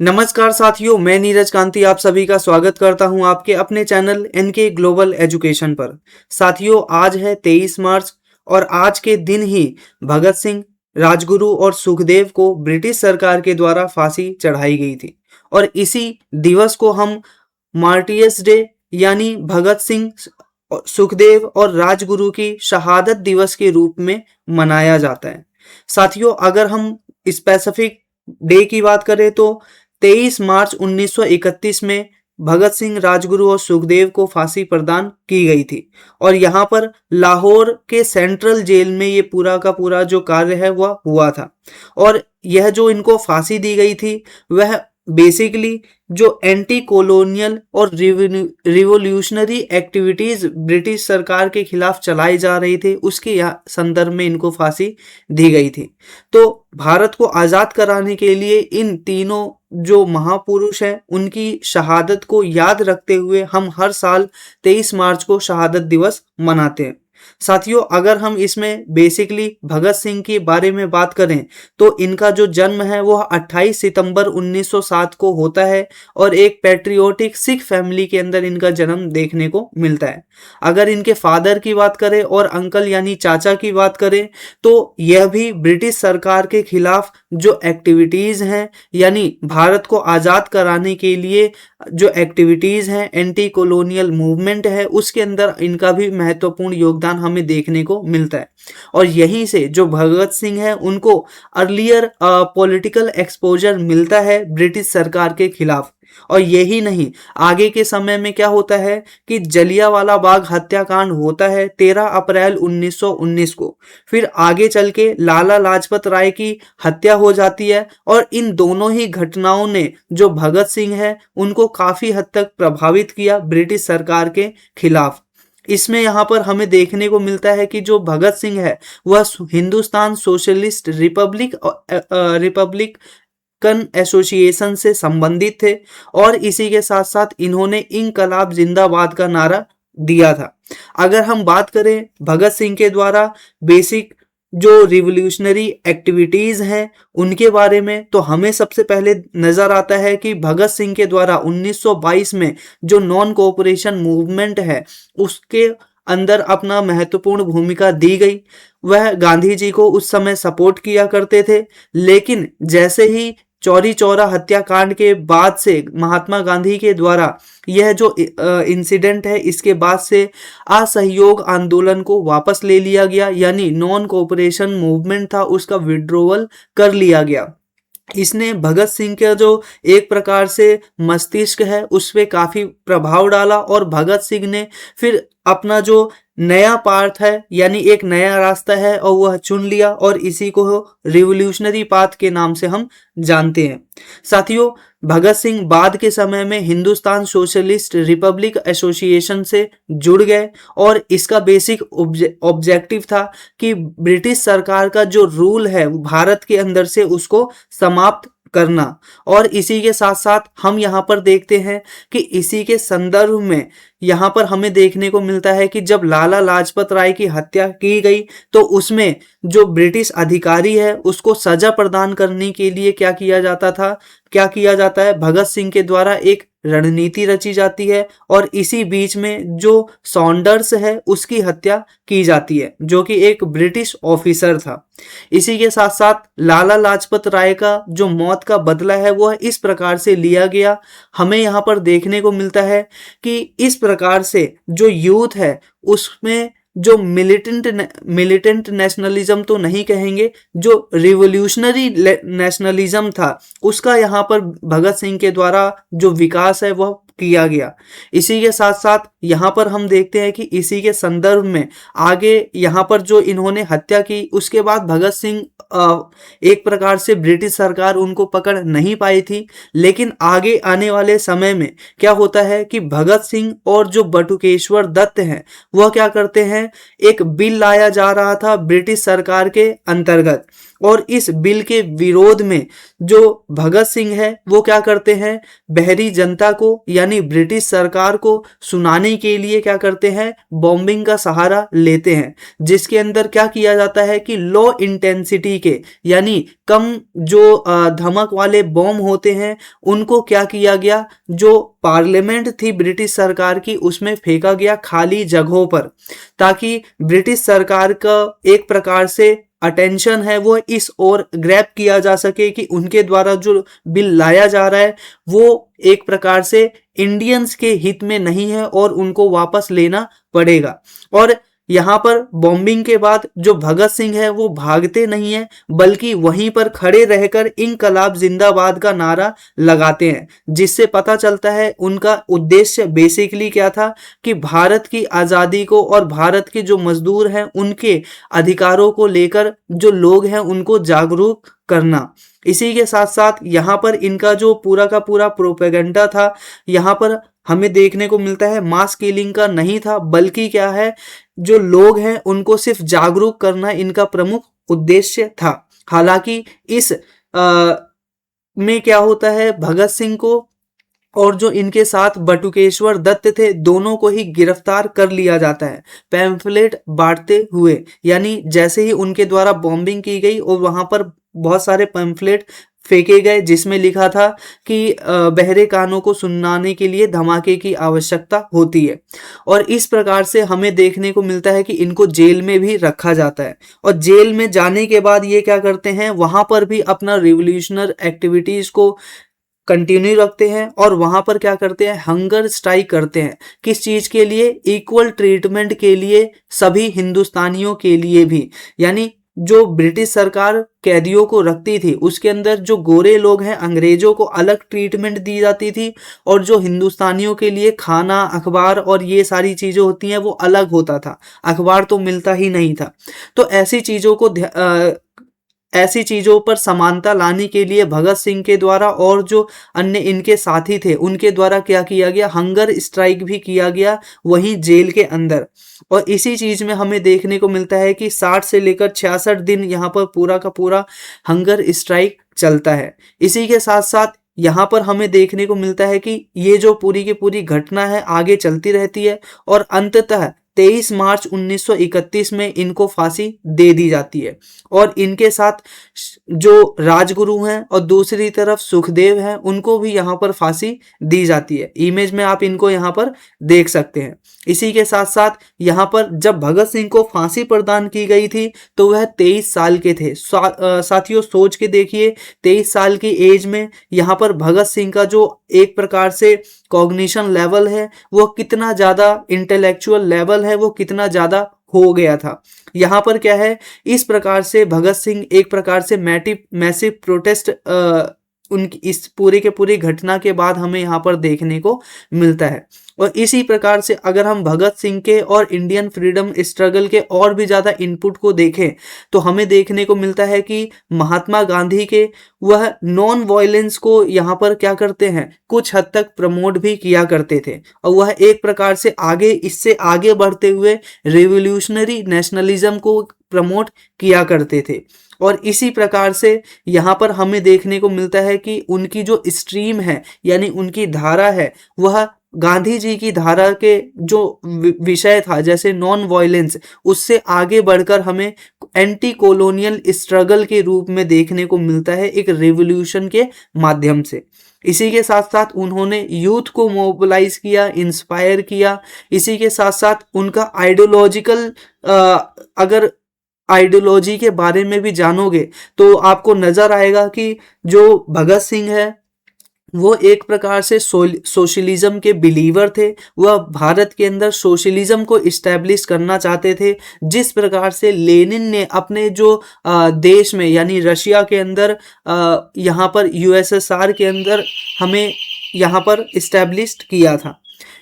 नमस्कार साथियों, मैं नीरज कांति आप सभी का स्वागत करता हूं आपके अपने चैनल एनके ग्लोबल एजुकेशन पर। साथियों, आज है 23 मार्च और आज के दिन ही भगत सिंह, राजगुरु और सुखदेव को ब्रिटिश सरकार के द्वारा फांसी चढ़ाई गई थी। और इसी दिवस को हम मार्टियर्स डे यानी भगत सिंह, सुखदेव और राजगुरु की शहादत दिवस के रूप में मनाया जाता है। साथियों, अगर हम स्पेसिफिक डे की बात करें तो 23 मार्च 1931 में भगत सिंह, राजगुरु और सुखदेव को फांसी प्रदान की गई थी। और यहाँ पर लाहौर के सेंट्रल जेल में ये पूरा का पूरा जो कार्य है वह हुआ था। और यह जो इनको फांसी दी गई थी वह बेसिकली जो एंटी कॉलोनियल और रिवोल्यूशनरी एक्टिविटीज ब्रिटिश सरकार के खिलाफ चलाई जा रही थी उसके संदर्भ में इनको फांसी दी गई थी। तो भारत को आज़ाद कराने के लिए इन तीनों जो महापुरुष हैं उनकी शहादत को याद रखते हुए हम हर साल 23 मार्च को शहादत दिवस मनाते हैं। साथियों, अगर हम इसमें बेसिकली भगत सिंह के बारे में बात करें तो इनका जो जन्म है वह 28 सितंबर 1907 को होता है और एक पैट्रियोटिक सिख फैमिली के अंदर इनका जन्म देखने को मिलता है। अगर इनके फादर की बात करें और अंकल यानी चाचा की बात करें तो यह भी ब्रिटिश सरकार के खिलाफ जो एक्टिविटीज हैं यानी भारत को आज़ाद कराने के लिए जो एक्टिविटीज हैं, एंटी कॉलोनियल मूवमेंट है, उसके अंदर इनका भी महत्वपूर्ण योगदान हमें देखने को मिलता है। और यहीं से जो भगत सिंह है उनको अर्लियर पॉलिटिकल एक्सपोजर मिलता है ब्रिटिश सरकार के खिलाफ। और यही नहीं, आगे के समय में क्या होता है कि जलियांवाला बाग हत्याकांड होता है 13 अप्रैल 1919 को। फिर आगे चल के लाला लाजपत राय की हत्या हो जाती है और इन दोनों ही घटनाओं ने जो भगत सिंह है उनको काफी हद तक प्रभावित किया ब्रिटिश सरकार के खिलाफ। इसमें यहाँ पर हमें देखने को मिलता है कि जो भगत सिंह है वह हिंदुस्तान सोशलिस्ट रिपब्लिक एसोसिएशन से संबंधित थे और इसी के साथ साथ इन्होंने इंकलाब जिंदाबाद का नारा दिया था। अगर हम बात करें भगत सिंह के द्वारा बेसिक जो रिवोल्यूशनरी एक्टिविटीज हैं उनके बारे में तो हमें सबसे पहले नजर आता है कि भगत सिंह के द्वारा 1922 में जो नॉन कोऑपरेशन मूवमेंट है उसके अंदर अपना महत्वपूर्ण भूमिका दी गई। वह गांधी जी को उस समय सपोर्ट किया करते थे, लेकिन जैसे ही चौरी चौरा हत्याकांड के बाद से महात्मा गांधी के द्वारा यह जो इंसिडेंट है इसके बाद से असहयोग आंदोलन को वापस ले लिया गया, यानी नॉन कोऑपरेशन मूवमेंट था उसका विड्रॉवल कर लिया गया। इसने भगत सिंह का जो एक प्रकार से मस्तिष्क है उस पर काफी प्रभाव डाला और भगत सिंह ने फिर अपना जो नया पाथ है यानी एक नया रास्ता है और वह चुन लिया और इसी को रिवोल्यूशनरी पाथ के नाम से हम जानते हैं। साथियों, भगत सिंह बाद के समय में हिंदुस्तान सोशलिस्ट रिपब्लिक एसोसिएशन से जुड़ गए और इसका बेसिक ऑब्जेक्टिव था कि ब्रिटिश सरकार का जो रूल है भारत के अंदर से उसको समाप्त करना। और इसी के साथ साथ हम यहाँ पर देखते हैं कि इसी के संदर्भ में यहाँ पर हमें देखने को मिलता है कि जब लाला लाजपत राय की हत्या की गई तो उसमें जो ब्रिटिश अधिकारी है उसको सजा प्रदान करने के लिए क्या किया जाता है, भगत सिंह के द्वारा एक रणनीति रची जाती है और इसी बीच में जो सॉन्डर्स है उसकी हत्या की जाती है जो कि एक ब्रिटिश ऑफिसर था। इसी के साथ साथ लाला लाजपत राय का जो मौत का बदला है वह इस प्रकार से लिया गया। हमें यहाँ पर देखने को मिलता है कि इस प्रकार से जो यूथ है उसमें जो मिलिटेंट नेशनलिज्म तो नहीं कहेंगे, जो रिवोल्यूशनरी नेशनलिज्म था उसका यहाँ पर भगत सिंह के द्वारा जो विकास है वह किया गया। इसी के साथ साथ यहाँ पर हम देखते हैं कि इसी के संदर्भ में आगे यहाँ पर जो इन्होंने हत्या की उसके बाद भगत सिंह एक प्रकार से ब्रिटिश सरकार उनको पकड़ नहीं पाई थी, लेकिन आगे आने वाले समय में क्या होता है कि भगत सिंह और जो बटुकेश्वर दत्त हैं वह क्या करते हैं, एक बिल लाया जा रहा था ब्रिटिश सरकार के अंतर्गत और इस बिल के विरोध में जो भगत सिंह है वो क्या करते हैं, बहरी जनता को यानी ब्रिटिश सरकार को सुनाने दबाने के लिए क्या करते हैं, बॉम्बिंग का सहारा लेते हैं, जिसके अंदर क्या किया जाता है कि लो इंटेंसिटी के यानी कम जो धमक वाले बॉम्ब होते हैं उनको क्या किया गया, जो पार्लियामेंट थी ब्रिटिश सरकार की उसमें फेंका गया खाली जगहों पर, ताकि ब्रिटिश सरकार का एक प्रकार से अटेंशन है वो इस ओर ग्रैब किया जा सके कि उनके द्वारा जो बिल लाया जा रहा है वो एक प्रकार से इंडियंस के हित में नहीं है और उनको वापस लेना पड़ेगा। और यहाँ पर बॉम्बिंग के बाद जो भगत सिंह है वो भागते नहीं है, बल्कि वहीं पर खड़े रहकर इनकलाब जिंदाबाद का नारा लगाते हैं, जिससे पता चलता है उनका उद्देश्य बेसिकली क्या था कि भारत की आज़ादी को और भारत के जो मजदूर हैं उनके अधिकारों को लेकर जो लोग हैं उनको जागरूक करना। इसी के साथ साथ यहाँ पर इनका जो पूरा का पूरा प्रोपेगेंडा था, यहाँ पर हमें देखने को मिलता है मास किलिंग का नहीं था, बल्कि क्या है, जो लोग हैं उनको सिर्फ जागरूक करना इनका प्रमुख उद्देश्य था। हालांकि इस में क्या होता है, भगत सिंह को और जो इनके साथ बटुकेश्वर दत्त थे दोनों को ही गिरफ्तार कर लिया जाता है पैम्फलेट बांटते हुए। यानी जैसे ही उनके द्वारा बॉम्बिंग की गई और वहां पर बहुत सारे पैम्फलेट फेंके गए जिसमें लिखा था कि बहरे कानों को सुनाने के लिए धमाके की आवश्यकता होती है। और इस प्रकार से हमें देखने को मिलता है कि इनको जेल में भी रखा जाता है, और जेल में जाने के बाद ये क्या करते हैं, वहां पर भी अपना रिवोल्यूशनर एक्टिविटीज को कंटिन्यू रखते हैं और वहां पर क्या करते हैं, हंगर स्ट्राइक करते हैं। किस चीज के लिए, इक्वल ट्रीटमेंट के लिए, सभी हिंदुस्तानियों के लिए भी। यानी जो ब्रिटिश सरकार कैदियों को रखती थी उसके अंदर जो गोरे लोग हैं अंग्रेजों को अलग ट्रीटमेंट दी जाती थी, और जो हिंदुस्तानियों के लिए खाना, अखबार और ये सारी चीजें होती हैं वो अलग होता था। अखबार तो मिलता ही नहीं था। तो ऐसी चीजों पर समानता लाने के लिए भगत सिंह के द्वारा और जो अन्य इनके साथी थे उनके द्वारा क्या किया गया, हंगर स्ट्राइक भी किया गया वहीं जेल के अंदर। और इसी चीज में हमें देखने को मिलता है कि 60 से लेकर 66 दिन यहाँ पर पूरा का पूरा हंगर स्ट्राइक चलता है। इसी के साथ साथ यहाँ पर हमें देखने को मिलता है कि ये जो पूरी की पूरी घटना है आगे चलती रहती है और अंततः 23 मार्च 1931 में इनको फांसी दे दी जाती है। और इनके साथ जो राजगुरु हैं और दूसरी तरफ सुखदेव हैं उनको भी यहाँ पर फांसी दी जाती है। इमेज में आप इनको यहाँ पर देख सकते हैं। इसी के साथ साथ यहाँ पर जब भगत सिंह को फांसी प्रदान की गई थी तो वह 23 साल के थे। साथियों सोच के देखिए, 23 साल की एज में यहाँ पर भगत सिंह का जो एक प्रकार से कॉग्निशन लेवल है वो कितना ज़्यादा, इंटेलेक्चुअल लेवल है वो कितना ज़्यादा हो गया था। यहाँ पर क्या है, इस प्रकार से भगत सिंह एक प्रकार से मैसिव प्रोटेस्ट उनकी इस पूरे के पूरी घटना के बाद हमें यहाँ पर देखने को मिलता है। और इसी प्रकार से अगर हम भगत सिंह के और इंडियन फ्रीडम स्ट्रगल के और भी ज़्यादा इनपुट को देखें तो हमें देखने को मिलता है कि महात्मा गांधी के वह नॉन वायलेंस को यहाँ पर क्या करते हैं, कुछ हद तक प्रमोट भी किया करते थे, और वह एक प्रकार से इससे आगे बढ़ते हुए रिवोल्यूशनरी नेशनलिज्म को प्रमोट किया करते थे। और इसी प्रकार से यहाँ पर हमें देखने को मिलता है कि उनकी जो स्ट्रीम है यानी उनकी धारा है वह गांधी जी की धारा के जो विषय था जैसे नॉन वायलेंस, उससे आगे बढ़कर हमें एंटी कॉलोनियल स्ट्रगल के रूप में देखने को मिलता है एक रिवॉल्यूशन के माध्यम से। इसी के साथ साथ उन्होंने यूथ को मोबिलाइज किया, इंस्पायर किया। इसी के साथ साथ उनका आइडियोलॉजिकल अगर आइडियोलॉजी के बारे में भी जानोगे तो आपको नजर आएगा कि जो भगत सिंह है वो एक प्रकार से सोशलिज्म के बिलीवर थे। वह भारत के अंदर सोशलिज्म को इस्टेब्लिश करना चाहते थे, जिस प्रकार से लेनिन ने अपने जो देश में यानी रशिया के अंदर यहाँ पर यूएसएसआर के अंदर हमें यहाँ पर इस्टेब्लिश किया था।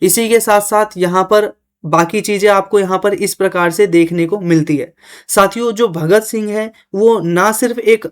इसी के साथ साथ यहाँ पर बाकी चीजें आपको यहाँ पर इस प्रकार से देखने को मिलती है। साथियों जो भगत सिंह है वो ना सिर्फ एक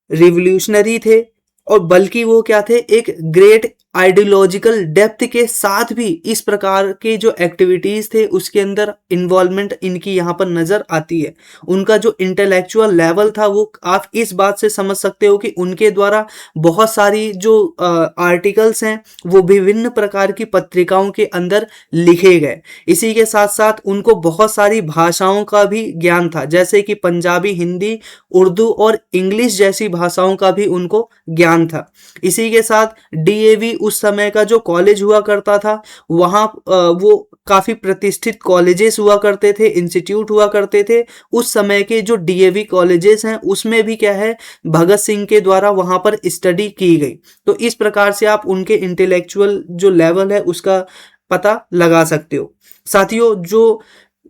रिवोल्यूशनरी थे और बल्कि वो क्या थे, एक ग्रेट आइडियोलॉजिकल डेप्थ के साथ भी इस प्रकार के जो एक्टिविटीज थे उसके अंदर इन्वॉल्वमेंट इनकी यहाँ पर नजर आती है। उनका जो इंटेलेक्चुअल लेवल था वो आप इस बात से समझ सकते हो कि उनके द्वारा बहुत सारी जो आर्टिकल्स हैं वो विभिन्न प्रकार की पत्रिकाओं के अंदर लिखे गए। इसी के साथ साथ उनको बहुत सारी भाषाओं का भी ज्ञान था, जैसे कि पंजाबी, हिंदी, उर्दू और इंग्लिश जैसी भाषाओं का भी उनको ज्ञान था। इसी के साथ डीएवी उस समय का जो कॉलेज हुआ करता था वहाँ वो काफ़ी प्रतिष्ठित कॉलेजेस हुआ करते थे, इंस्टीट्यूट हुआ करते थे। उस समय के जो डीएवी कॉलेजेस हैं उसमें भी क्या है, भगत सिंह के द्वारा वहाँ पर स्टडी की गई। तो इस प्रकार से आप उनके इंटेलेक्चुअल जो लेवल है उसका पता लगा सकते हो। साथियों, जो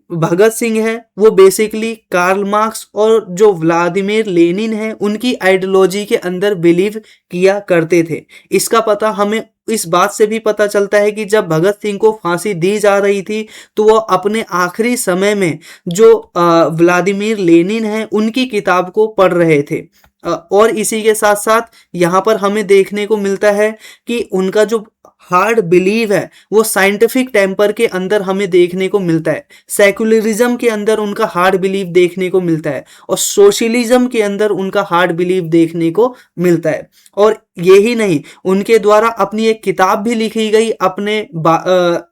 भगत सिंह है वो बेसिकली कार्ल मार्क्स और जो व्लादिमीर लेनिन है उनकी आइडियोलॉजी के अंदर बिलीव किया करते थे। इसका पता हमें इस बात से भी पता चलता है कि जब भगत सिंह को फांसी दी जा रही थी तो वो अपने आखिरी समय में जो व्लादिमीर लेनिन है उनकी किताब को पढ़ रहे थे। और इसी के साथ साथ यहाँ पर हमें देखने को मिलता है कि उनका जो हार्ड बिलीव है वो साइंटिफिक टेम्पर के अंदर हमें देखने को मिलता है। सेकुलरिज्म के अंदर उनका हार्ड बिलीव देखने को मिलता है और सोशलिज्म के अंदर उनका हार्ड बिलीव देखने को मिलता है। और यही नहीं, उनके द्वारा अपनी एक किताब भी लिखी गई अपने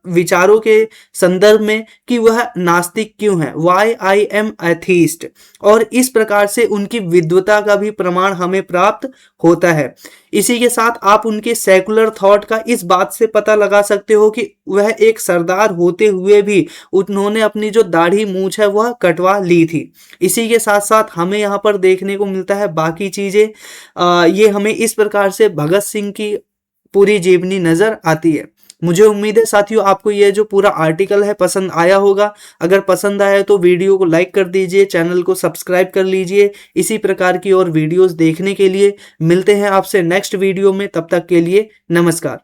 विचारों के संदर्भ में कि वह नास्तिक क्यों है, वाई आई एम एथीस्ट। और इस प्रकार से उनकी विद्वता का भी प्रमाण हमें प्राप्त होता है। इसी के साथ आप उनके सेकुलर थॉट का इस बात से पता लगा सकते हो कि वह एक सरदार होते हुए भी उन्होंने अपनी जो दाढ़ी मूंछ है वह कटवा ली थी। इसी के साथ साथ हमें यहाँ पर देखने को मिलता है बाकी चीजें, ये हमें इस प्रकार से भगत सिंह की पूरी जीवनी नजर आती है। मुझे उम्मीद है साथियों आपको यह जो पूरा आर्टिकल है पसंद आया होगा। अगर पसंद आया तो वीडियो को लाइक कर दीजिए, चैनल को सब्सक्राइब कर लीजिए। इसी प्रकार की और वीडियोस देखने के लिए मिलते हैं आपसे नेक्स्ट वीडियो में। तब तक के लिए नमस्कार।